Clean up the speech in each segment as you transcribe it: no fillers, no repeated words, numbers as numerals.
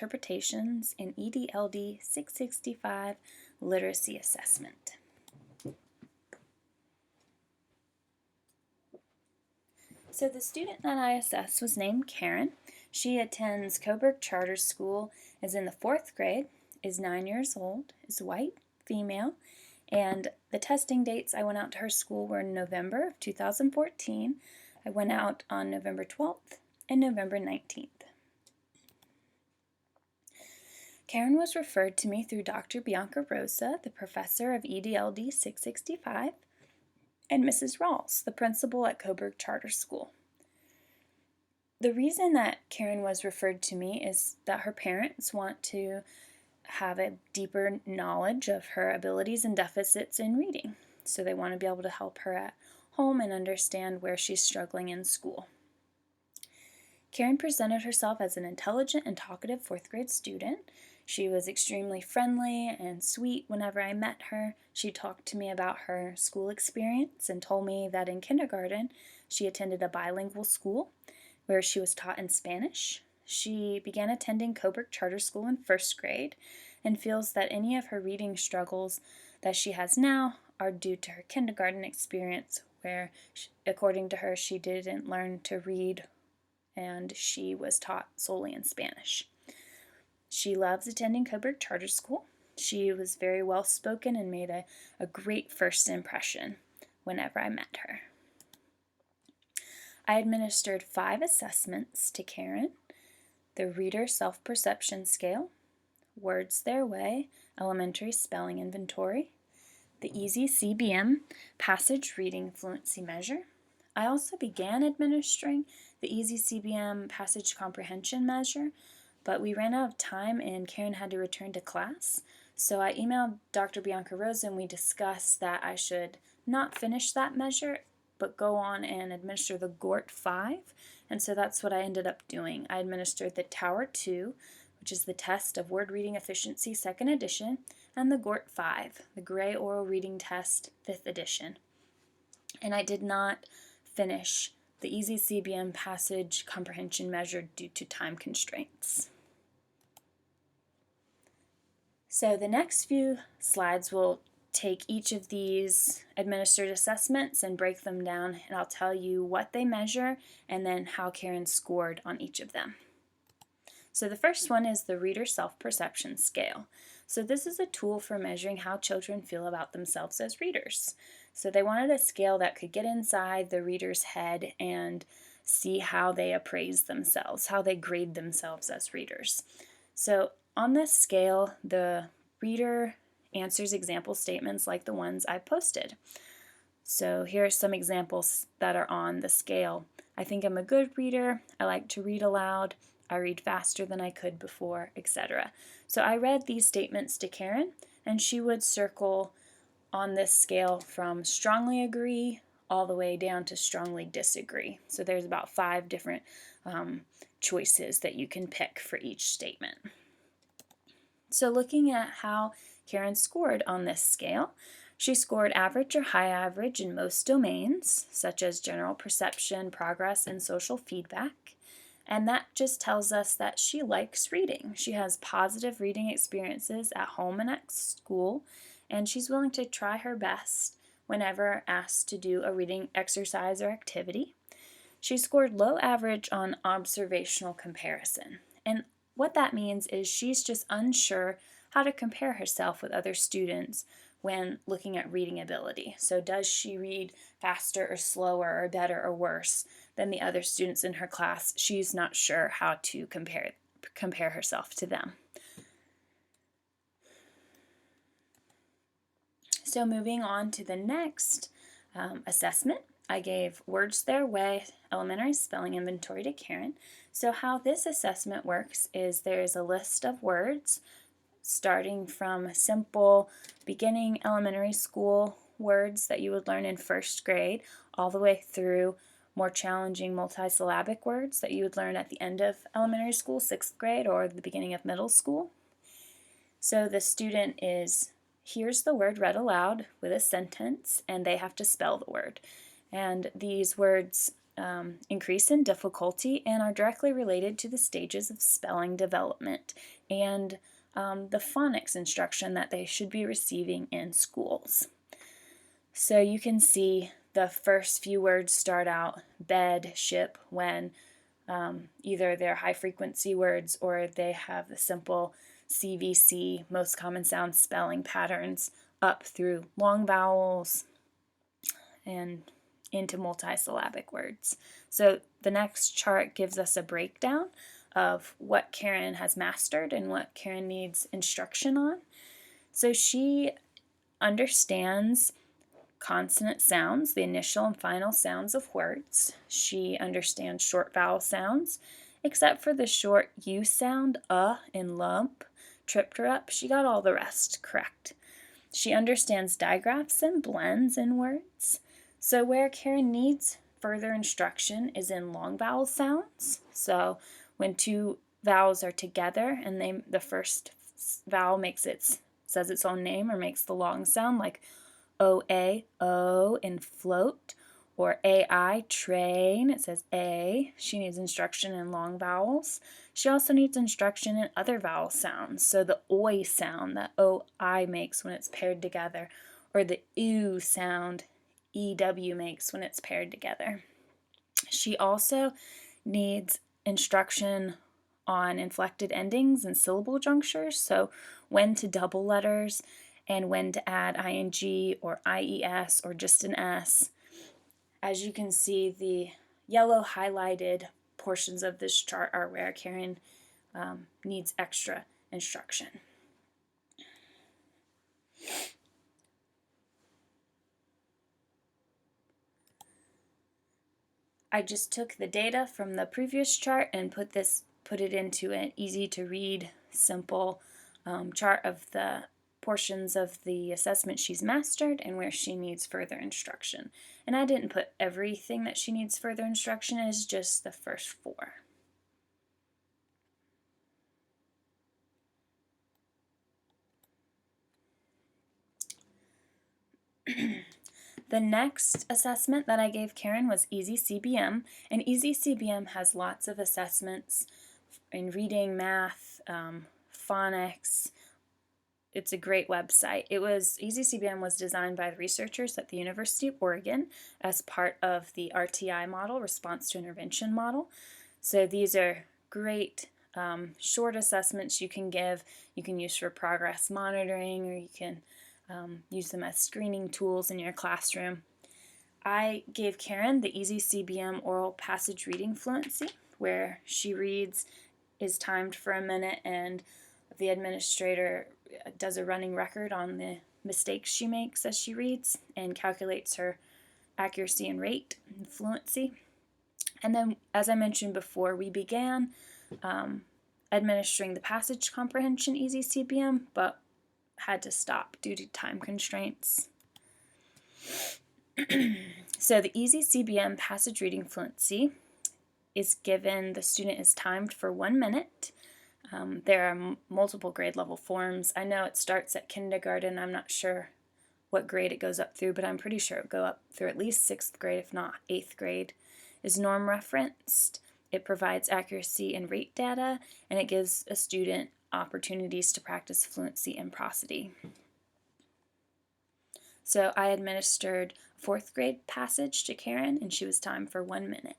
interpretations in EDLD 665 literacy assessment. So the student that I assessed was named Karen. She attends Coburg Charter School, is in the 4th grade, is 9 years old, is white, female, and the testing dates I went out to her school were in November of 2014. I went out on November 12th and November 19th. Karen was referred to me through Dr. Bianca Rosa, the professor of EDLD 665, and Mrs. Rawls, the principal at Coburg Charter School. The reason that Karen was referred to me is that her parents want to have a deeper knowledge of her abilities and deficits in reading. So they want to be able to help her at home and understand where she's struggling in school. Karen presented herself as an intelligent and talkative 4th grade student. She was extremely friendly and sweet whenever I met her. She talked to me about her school experience and told me that in kindergarten she attended a bilingual school where she was taught in Spanish. She began attending Coburg Charter School in 1st grade and feels that any of her reading struggles that she has now are due to her kindergarten experience where, according to her, she didn't learn to read and she was taught solely in Spanish. She loves attending Coburg Charter School. She was very well spoken and made a great first impression whenever I met her. I administered 5 assessments to Karen: the Reader Self-Perception Scale, Words Their Way, Elementary Spelling Inventory, the Easy CBM Passage Reading Fluency Measure. I also began administering the Easy CBM Passage Comprehension Measure, but we ran out of time and Karen had to return to class. So I emailed Dr. Bianca Rosa and we discussed that I should not finish that measure but go on and administer the GORT 5. And so that's what I ended up doing. I administered the Tower 2, which is the Test of Word Reading Efficiency 2nd edition, and the GORT 5, the Gray Oral Reading Test 5th edition. And I did not finish the Easy CBM Passage Comprehension Measure due to time constraints. So the next few slides will take each of these administered assessments and break them down, and I'll tell you what they measure and then how Karen scored on each of them. So the first one is the Reader Self-Perception Scale. So this is a tool for measuring how children feel about themselves as readers. So they wanted a scale that could get inside the reader's head and see how they appraise themselves, how they grade themselves as readers. So on this scale, the reader answers example statements like the ones I posted. So here are some examples that are on the scale. I think I'm a good reader. I like to read aloud. I read faster than I could before, etc. So I read these statements to Karen, and she would circle on this scale from strongly agree all the way down to strongly disagree. So there's about 5 different choices that you can pick for each statement. So looking at how Karen scored on this scale, she scored average or high average in most domains, such as general perception, progress, and social feedback. And that just tells us that she likes reading. She has positive reading experiences at home and at school, and she's willing to try her best whenever asked to do a reading exercise or activity. She scored low average on observational comparison. And what that means is she's just unsure how to compare herself with other students when looking at reading ability. So does she read faster or slower or better or worse than the other students in her class? She's not sure how to compare herself to them. So moving on to the next assessment, I gave Words Their Way Elementary Spelling Inventory to Karen. So how this assessment works is there's a list of words starting from simple beginning elementary school words that you would learn in 1st grade all the way through more challenging multisyllabic words that you would learn at the end of elementary school, 6th grade, or the beginning of middle school. So the student hears the word read aloud with a sentence and they have to spell the word. And these words increase in difficulty and are directly related to the stages of spelling development and the phonics instruction that they should be receiving in schools. So you can see the first few words start out bed, ship, when. Either they're high frequency words or they have the simple CVC, most common sound spelling patterns, up through long vowels and into multisyllabic words. So the next chart gives us a breakdown of what Karen has mastered and what Karen needs instruction on. So she understands consonant sounds, the initial and final sounds of words. She understands short vowel sounds, except for the short U sound, and lump, tripped her up. She got all the rest correct. She understands digraphs and blends in words. So where Karen needs further instruction is in long vowel sounds. So when two vowels are together and the first vowel says its own name or makes the long sound, like O-A, O in float, or A-I, train, it says A. She needs instruction in long vowels. She also needs instruction in other vowel sounds, so the OI sound that O-I makes when it's paired together, or the U sound E-W makes when it's paired together. She also needs instruction on inflected endings and syllable junctures, so when to double letters and when to add ing or ies or just an s. As you can see, the yellow highlighted portions of this chart are where Karen needs extra instruction. I just took the data from the previous chart and put it into an easy to read, simple chart of the portions of the assessment she's mastered and where she needs further instruction. And I didn't put everything that she needs further instruction as, just the first 4. The next assessment that I gave Karen was Easy CBM, and Easy CBM has lots of assessments in reading, math, phonics. It's a great website. Easy CBM was designed by the researchers at the University of Oregon as part of the RTI model, response to intervention model. So these are great short assessments you can give. You can use for progress monitoring, or you can use them as screening tools in your classroom. I gave Karen the Easy CBM oral passage reading fluency, where she reads, is timed for a minute, and the administrator does a running record on the mistakes she makes as she reads and calculates her accuracy and rate and fluency. And then, as I mentioned before, we began administering the passage comprehension Easy CBM, but had to stop due to time constraints. So the Easy CBM passage reading fluency is given, the student is timed for 1 minute. There are multiple grade level forms. I know it starts at kindergarten. I'm not sure what grade it goes up through, but I'm pretty sure it will go up through at least 6th grade, if not 8th grade. Is norm referenced. It provides accuracy and rate data, and it gives a student opportunities to practice fluency and prosody. So I administered a 4th grade passage to Karen, and she was timed for 1 minute.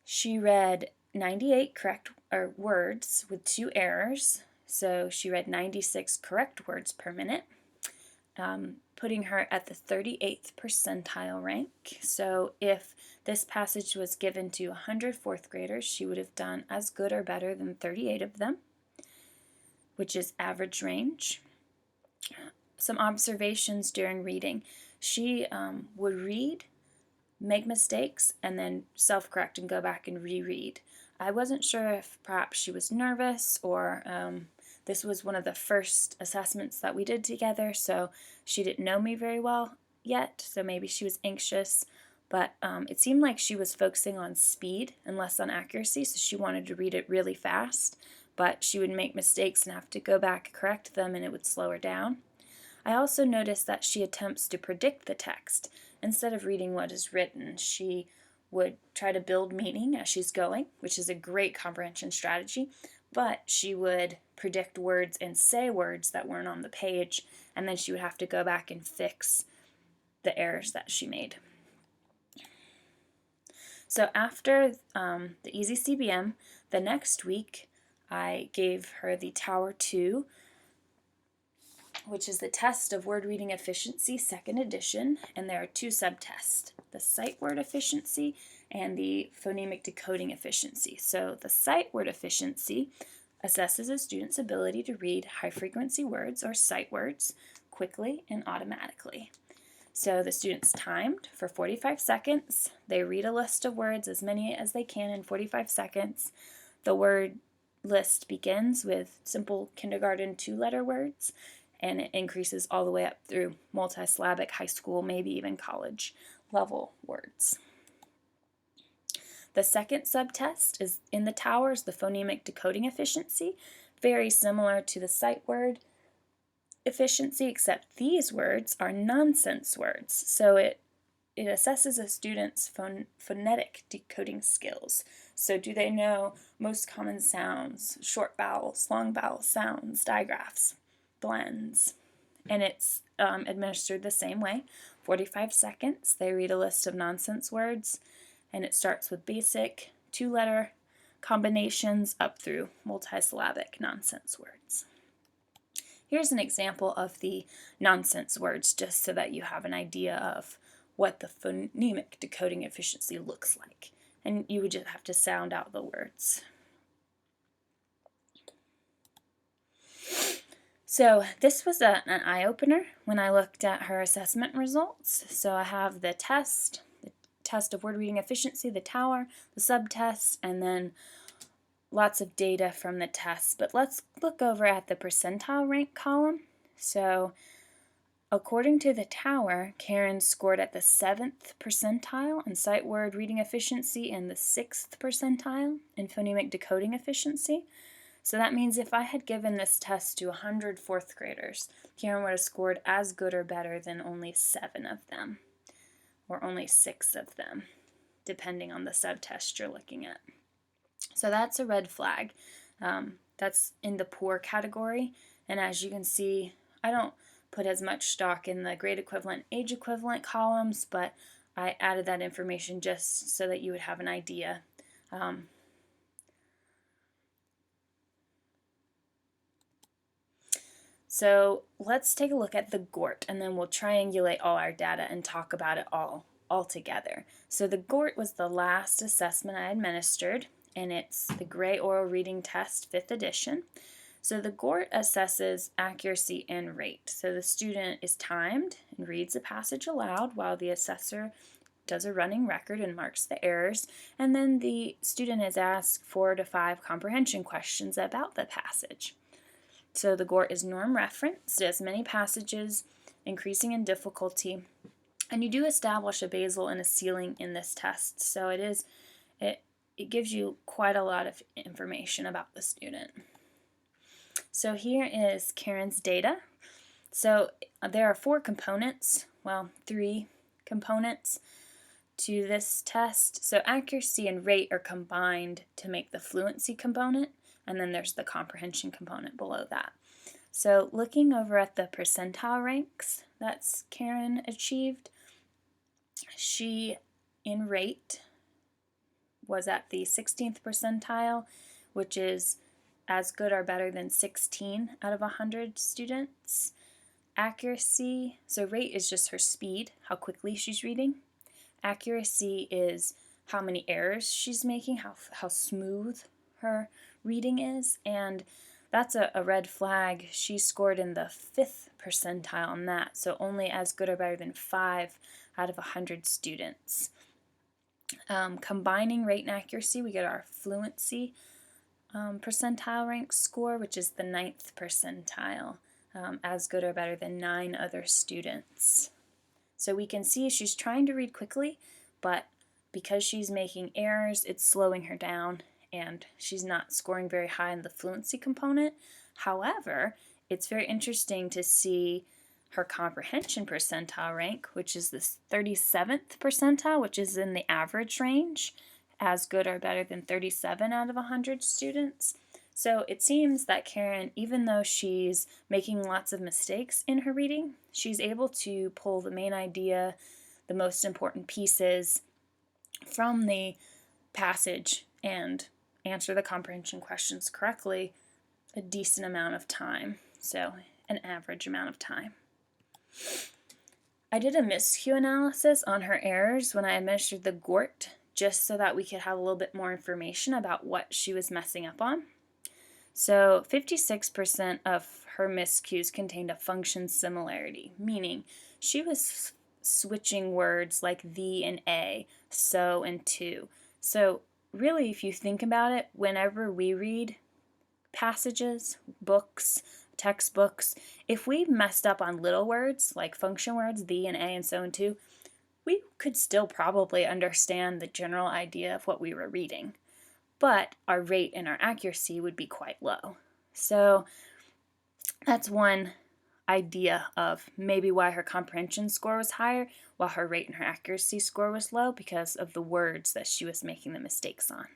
She read 98 correct words with 2 errors, so she read 96 correct words per minute, putting her at the 38th percentile rank. So if this passage was given to 100 4th graders, she would have done as good or better than 38 of them, which is average range. Some observations during reading. She would read, make mistakes, and then self-correct and go back and reread. I wasn't sure if perhaps she was nervous or this was one of the first assessments that we did together, so she didn't know me very well yet, so maybe she was anxious, but it seemed like she was focusing on speed and less on accuracy, so she wanted to read it really fast, but she would make mistakes and have to go back and correct them, and it would slow her down. I also noticed that she attempts to predict the text, instead of reading what is written, she would try to build meaning as she's going, which is a great comprehension strategy, but she would predict words and say words that weren't on the page, and then she would have to go back and fix the errors that she made. So after the Easy CBM, the next week I gave her the Tower 2, which is the test of word reading efficiency, second edition, and there are two subtests, the sight word efficiency and the phonemic decoding efficiency. So the sight word efficiency assesses a student's ability to read high-frequency words or sight words quickly and automatically. So the student's timed for 45 seconds. They read a list of words, as many as they can in 45 seconds. The word list begins with simple kindergarten 2-letter words, and it increases all the way up through multisyllabic high school, maybe even college level words. The second subtest is in the Towers, the phonemic decoding efficiency, very similar to the sight word efficiency, except these words are nonsense words. So it assesses a student's phonetic decoding skills. So do they know most common sounds, short vowels, long vowel sounds, digraphs, blends? And it's administered the same way, 45 seconds. They read a list of nonsense words, and it starts with basic 2-letter combinations up through multisyllabic nonsense words. Here's an example of the nonsense words, just so that you have an idea of what the phonemic decoding efficiency looks like. And you would just have to sound out the words. So this was an eye-opener when I looked at her assessment results. So I have the test of word reading efficiency, the Tower, the subtests, and then lots of data from the test. But let's look over at the percentile rank column. So according to the Tower, Karen scored at the 7th percentile in sight word reading efficiency and the 6th percentile in phonemic decoding efficiency. So that means if I had given this test to 100 fourth graders, Karen would have scored as good or better than only 7 of them, or only 6 of them, depending on the subtest you're looking at. So that's a red flag. That's in the poor category, and as you can see, I don't put as much stock in the grade equivalent, age equivalent columns, but I added that information just so that you would have an idea. So let's take a look at the GORT, and then we'll triangulate all our data and talk about it all together. So the GORT was the last assessment I administered, and it's the Gray Oral Reading Test, 5th edition. So the GORT assesses accuracy and rate. So the student is timed and reads the passage aloud while the assessor does a running record and marks the errors, and then the student is asked 4 to 5 comprehension questions about the passage. So the GORT is norm referenced, as many passages, increasing in difficulty, and you do establish a basal and a ceiling in this test. So it gives you quite a lot of information about the student. So here is Karen's data. So there are 4 components, well, 3 components to this test. So accuracy and rate are combined to make the fluency component, and then there's the comprehension component below that. So looking over at the percentile ranks that's Karen achieved, she, in rate, was at the 16th percentile, which is as good or better than 16 out of 100 students. Accuracy, so rate is just her speed, how quickly she's reading. Accuracy is how many errors she's making, how smooth her reading is, and that's a red flag. She scored in the 5th percentile on that, so only as good or better than 5 out of 100 students. Combining rate and accuracy, we get our fluency percentile rank score, which is the 9th percentile, as good or better than 9 other students. So we can see she's trying to read quickly, but because she's making errors, it's slowing her down, and she's not scoring very high in the fluency component. However, it's very interesting to see her comprehension percentile rank, which is this 37th percentile, which is in the average range, as good or better than 37 out of 100 students. So it seems that Karen, even though she's making lots of mistakes in her reading, she's able to pull the main idea, the most important pieces from the passage and answer the comprehension questions correctly a decent amount of time, so an average amount of time. I did a miscue analysis on her errors when I administered the GORT, just so that we could have a little bit more information about what she was messing up on. So 56% of her miscues contained a function similarity, meaning she was switching words like the and a, so and to. So really, if you think about it, whenever we read passages, books, textbooks, if we messed up on little words like function words, the and a and so and to, we could still probably understand the general idea of what we were reading, but our rate and our accuracy would be quite low. So that's one idea of maybe why her comprehension score was higher while her rate and her accuracy score was low, because of the words that she was making the mistakes on.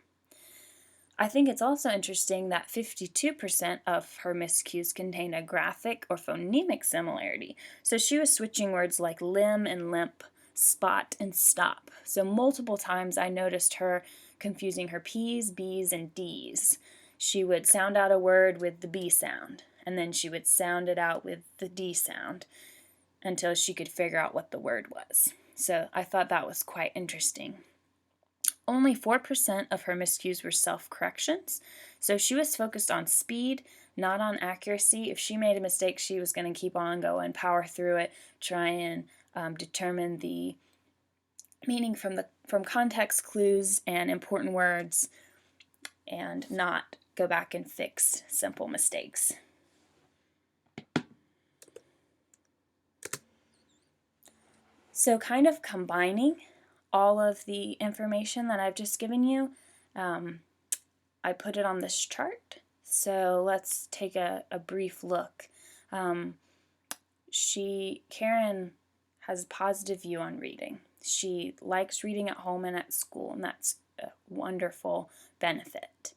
I think it's also interesting that 52% of her miscues contained a graphic or phonemic similarity. So she was switching words like limb and limp, spot and stop. So multiple times I noticed her confusing her P's, B's, and D's. She would sound out a word with the B sound, and then she would sound it out with the D sound until she could figure out what the word was. So I thought that was quite interesting. Only 4% of her miscues were self-corrections, so she was focused on speed, not on accuracy. If she made a mistake, she was going to keep on going, power through it, try and determine the meaning from context clues and important words, and not go back and fix simple mistakes. So kind of combining all of the information that I've just given you, I put it on this chart. So let's take a brief look. Karen has a positive view on reading. She likes reading at home and at school, and that's a wonderful benefit.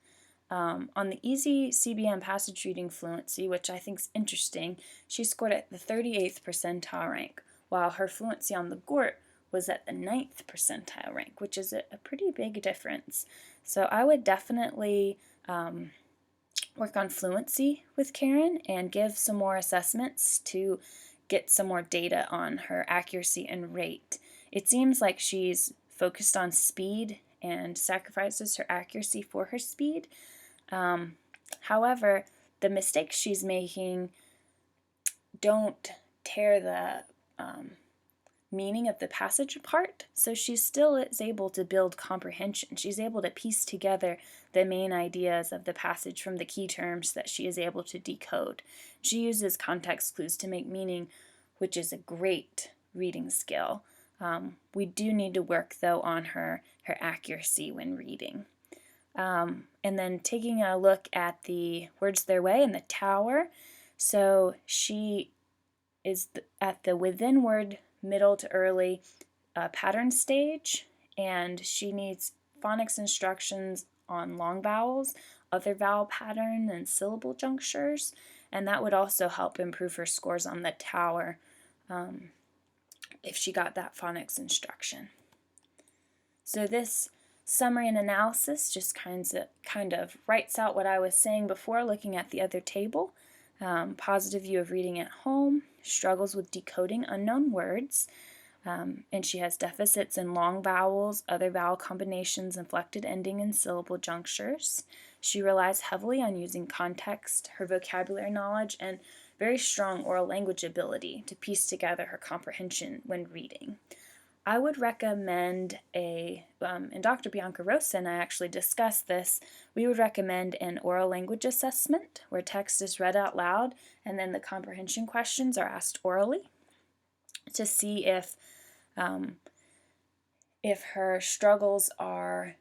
On the easy CBM passage reading fluency, which I think is interesting, she scored at the 38th percentile rank, while her fluency on the GORT was at the 9th percentile rank, which is a pretty big difference. So I would definitely work on fluency with Karen and give some more assessments to get some more data on her accuracy and rate. It seems like she's focused on speed and sacrifices her accuracy for her speed. However, the mistakes she's making don't tear the meaning of the passage apart, so she still is able to build comprehension. She's able to piece together the main ideas of the passage from the key terms that she is able to decode. She uses context clues to make meaning, which is a great reading skill. We do need to work, though, on her accuracy when reading. And then taking a look at the words their way and the tower. So she is at the within word middle to early pattern stage, and she needs phonics instructions on long vowels, other vowel pattern, and syllable junctures, and that would also help improve her scores on the tower if she got that phonics instruction. So this summary and analysis just kind of writes out what I was saying before, looking at the other table. Positive view of reading at home, struggles with decoding unknown words, and she has deficits in long vowels, other vowel combinations, inflected ending, and syllable junctures. She relies heavily on using context, her vocabulary knowledge, and very strong oral language ability to piece together her comprehension when reading. I would recommend and Dr. Bianca Rosa and I actually discussed this, we would recommend an oral language assessment where text is read out loud and then the comprehension questions are asked orally to see if her struggles are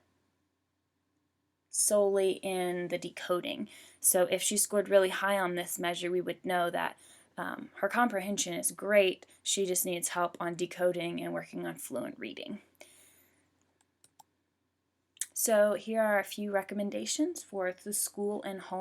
solely in the decoding. So if she scored really high on this measure, we would know that Her comprehension is great. She just needs help on decoding and working on fluent reading. So here are a few recommendations for the school and home